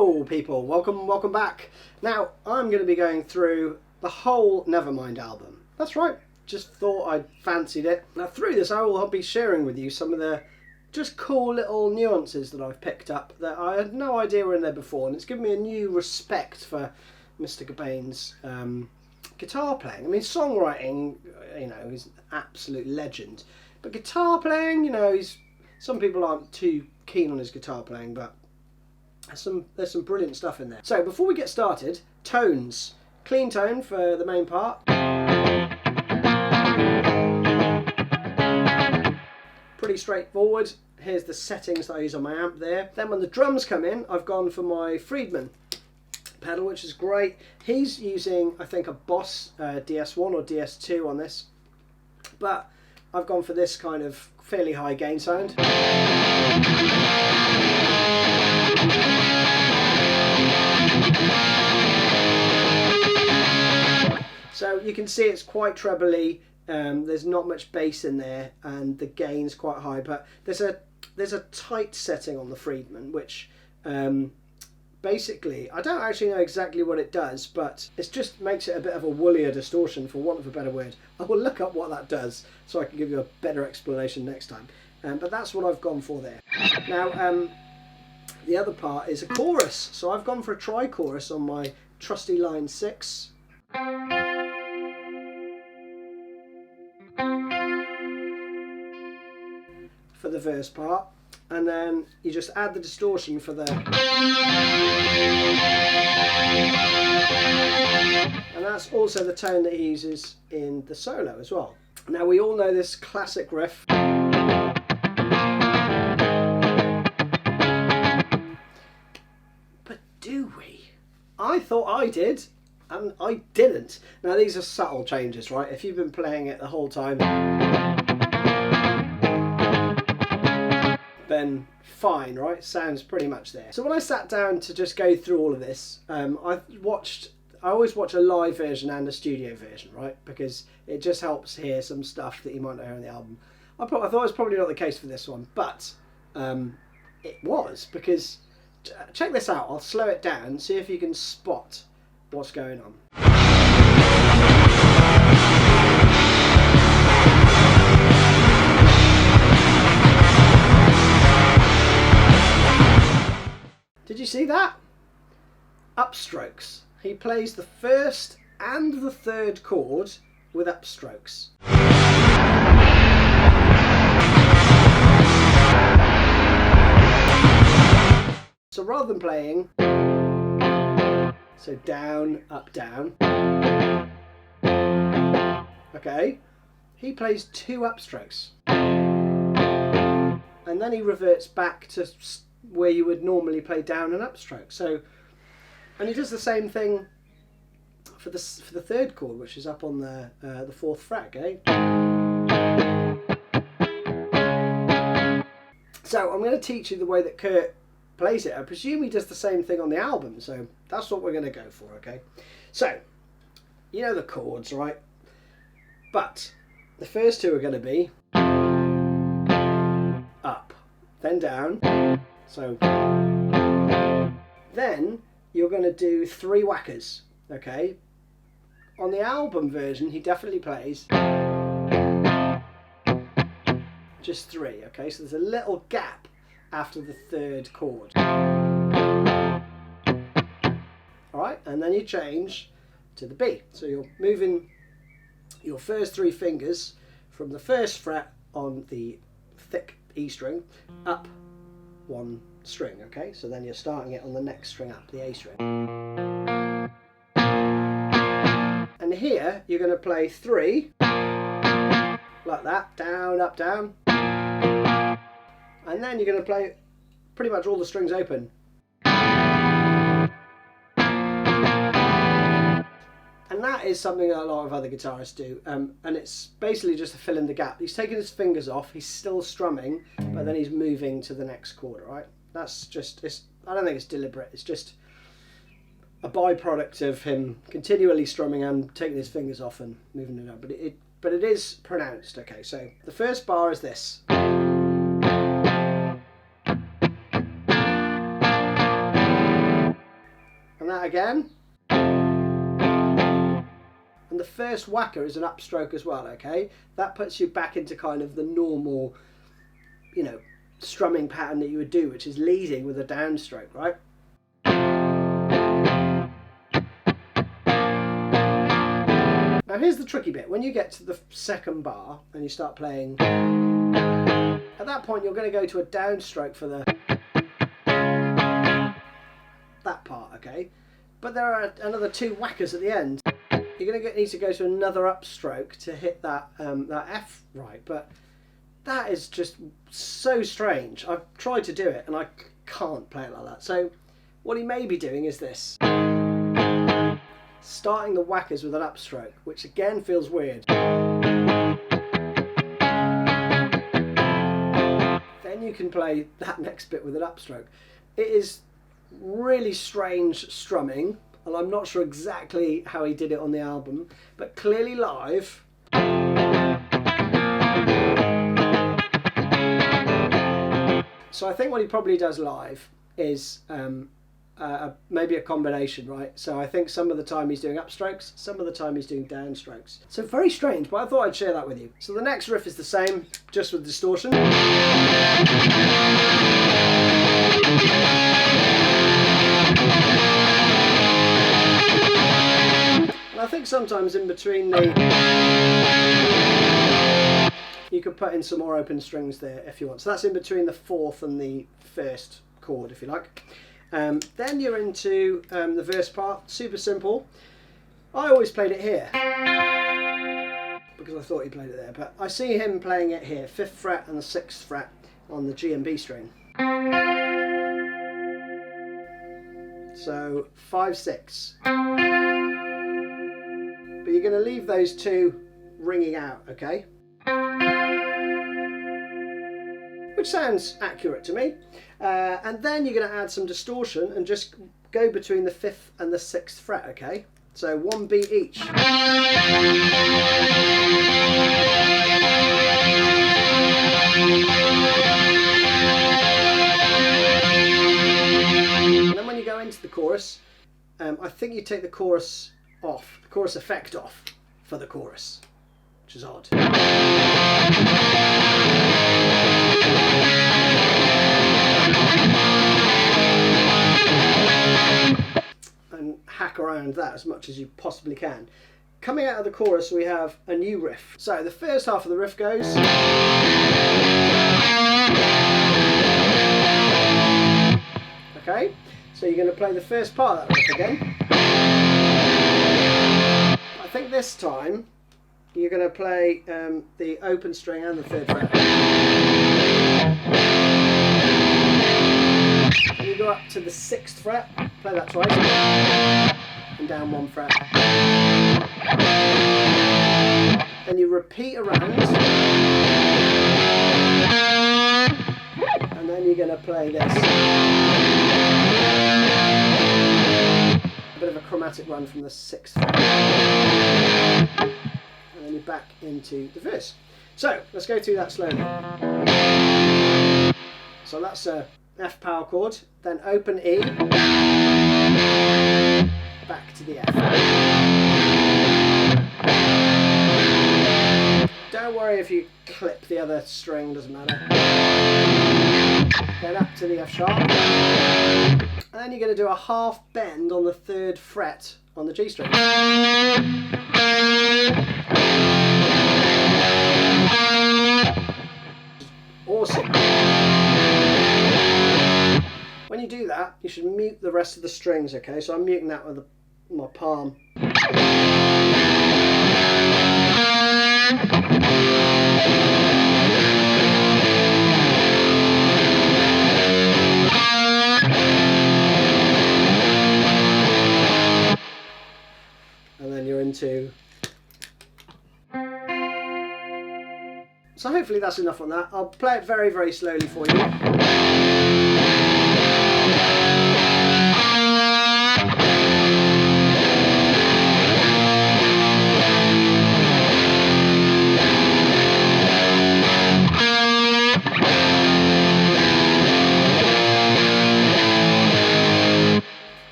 Hello people, welcome back. Now I'm going to be going through the whole Nevermind album. That's right, just thought I'd fancied it. Now through this I will be sharing with you some of the just cool little nuances that I've picked up that I had no idea were in there before, and it's given me a new respect for Mr. Cobain's guitar playing. I mean, songwriting, he's an absolute legend, but guitar playing, some people aren't too keen on his guitar playing, but there's some brilliant stuff in there. So before we get started, tones. Clean tone for the main part. Pretty straightforward. Here's the settings that I use on my amp there. Then when the drums come in, I've gone for my Friedman pedal, which is great. He's using, I think, a Boss DS1 or DS2 on this, but I've gone for this kind of fairly high gain sound. So you can see it's quite trebly. There's not much bass in there, and the gain's quite high. But there's a tight setting on the Friedman, which basically I don't actually know exactly what it does, but it just makes it a bit of a woollier distortion, for want of a better word. I will look up what that does so I can give you a better explanation next time. But that's what I've gone for there. Now the other part is a chorus, so I've gone for a tri-chorus on my trusty line 6. For the verse part, and then you just add the distortion for the, and that's also the tone that he uses in the solo as well. Now we all know this classic riff, but do we? I thought I did, and I didn't. Now these are subtle changes, right? If you've been playing it the whole time, then fine, right? Sounds pretty much there. So when I sat down to just go through all of this, I always watch a live version and a studio version, right? Because it just helps hear some stuff that you might not hear on the album. I thought it was probably not the case for this one, but it was, because check this out. I'll slow it down, see if you can spot what's going on. Did you see that? Upstrokes. He plays the first and the third chord with upstrokes. So rather than playing, so down, up, down, okay, he plays 2 upstrokes. And then he reverts back to where you would normally play down and upstroke. So, and he does the same thing for the third chord, which is up on the 4th fret. Okay. So I'm going to teach you the way that Kurt plays it. I presume he does the same thing on the album, so that's what we're going to go for. Okay. So you know the chords, right? But the first 2 are going to be up, then down. So then you're going to do 3 whackers, okay? On the album version, he definitely plays just 3, okay? So there's a little gap after the 3rd chord. All right, and then you change to the B. So you're moving your first 3 fingers from the 1st fret on the thick E string up 1 string, okay? So then you're starting it on the next string up, the A string. And here you're going to play 3 like that, down, up, down. And then you're going to play pretty much all the strings open. And that is something that a lot of other guitarists do, and it's basically just to fill in the gap. He's taking his fingers off, he's still strumming, but then he's moving to the next chord, right? That's just, I don't think it's deliberate, it's just a byproduct of him continually strumming and taking his fingers off and moving it up. But it is pronounced, okay? So the first bar is this. again. And the first whacker is an upstroke as well, okay? That puts you back into kind of the normal, you know, strumming pattern that you would do, which is leading with a downstroke, right? Now here's the tricky bit. When you get to the second bar and you start playing, at that point you're going to go to a downstroke for that part, okay? But there are another two whackers at the end. You're going to need to go to another upstroke to hit that that F right, but that is just so strange. I've tried to do it and I can't play it like that. So what he may be doing is this. Starting the whackers with an upstroke, which again feels weird. Then you can play that next bit with an upstroke. It is really strange strumming, and I'm not sure exactly how he did it on the album, but clearly live so I think what he probably does live is maybe a combination, right? So I think some of the time he's doing upstrokes, some of the time he's doing downstrokes. So very strange, but I thought I'd share that with you. So the next riff is the same, just with distortion. And I think sometimes in between you could put in some more open strings there if you want. So that's in between the fourth and the first chord, if you like. Then you're into the verse part, super simple. I always played it here because I thought he played it there, but I see him playing it here, 5th fret and the 6th fret on the G and B string. So 5, 6. But you're going to leave those two ringing out, okay? Which sounds accurate to me. And then you're going to add some distortion and just go between the 5th and the 6th fret, okay? So 1 beat each. And then when you go into the chorus, I think you take the chorus off, the chorus effect off for the chorus, which is odd. And hack around that as much as you possibly can. Coming out of the chorus we have a new riff. So the first half of the riff goes. Okay, so you're going to play the first part of that riff again. I think this time you're going to play the open string and the 3rd fret. And you go up to the 6th fret, play that twice, and down 1 fret. Then you repeat around, and then you're going to play this. A bit of a chromatic run from the 6th fret. And then you're back into the verse. So let's go through that slowly. So that's a F power chord, then open E, back to the F. Don't worry if you clip the other string, doesn't matter. Then up to the F sharp, and then you're going to do a half bend on the 3rd fret on the G string. Awesome. When you do that, you should mute the rest of the strings, okay? So I'm muting that with my palm. And then you're into... So hopefully that's enough on that. I'll play it very, very slowly for you.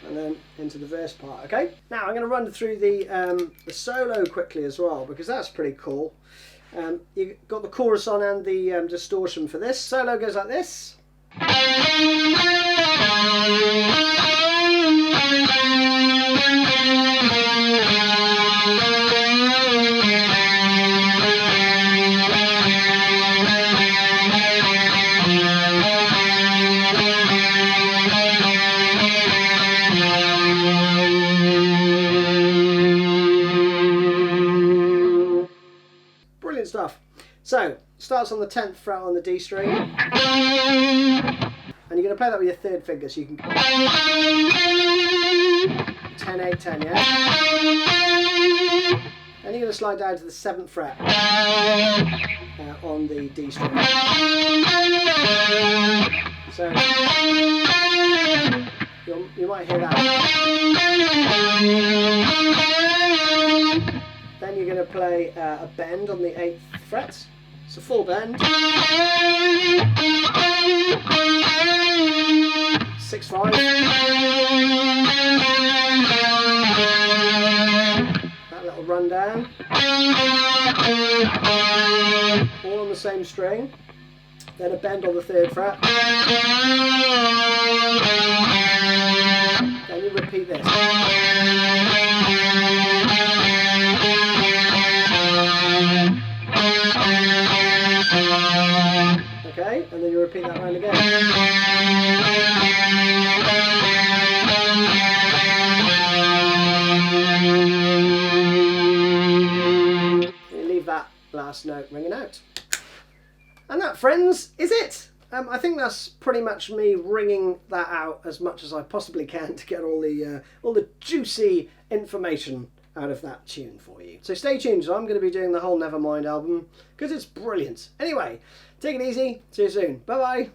And then into the verse. first part, okay? Now I'm going to run through the solo quickly as well, because that's pretty cool. You've got the chorus on and the distortion for this. Solo goes like this. Brilliant stuff. So, starts on the 10th fret on the D string. And you're going to play that with your third finger, so you can 10, 8, 10, yeah? Then you're going to slide down to the 7th fret on the D string. So, you might hear that. Then you're going to play a bend on the 8th fret. It's a full bend. 6/5. That little rundown. All on the same string. Then a bend on the 3rd fret. Then you repeat this. Okay, and then you repeat that round again. You leave that last note ringing out. And that, friends, is it. I think that's pretty much me ringing that out as much as I possibly can to get all the juicy information out of that tune for you. So stay tuned, so I'm going to be doing the whole Nevermind album because it's brilliant. Anyway, take it easy. See you soon. Bye bye.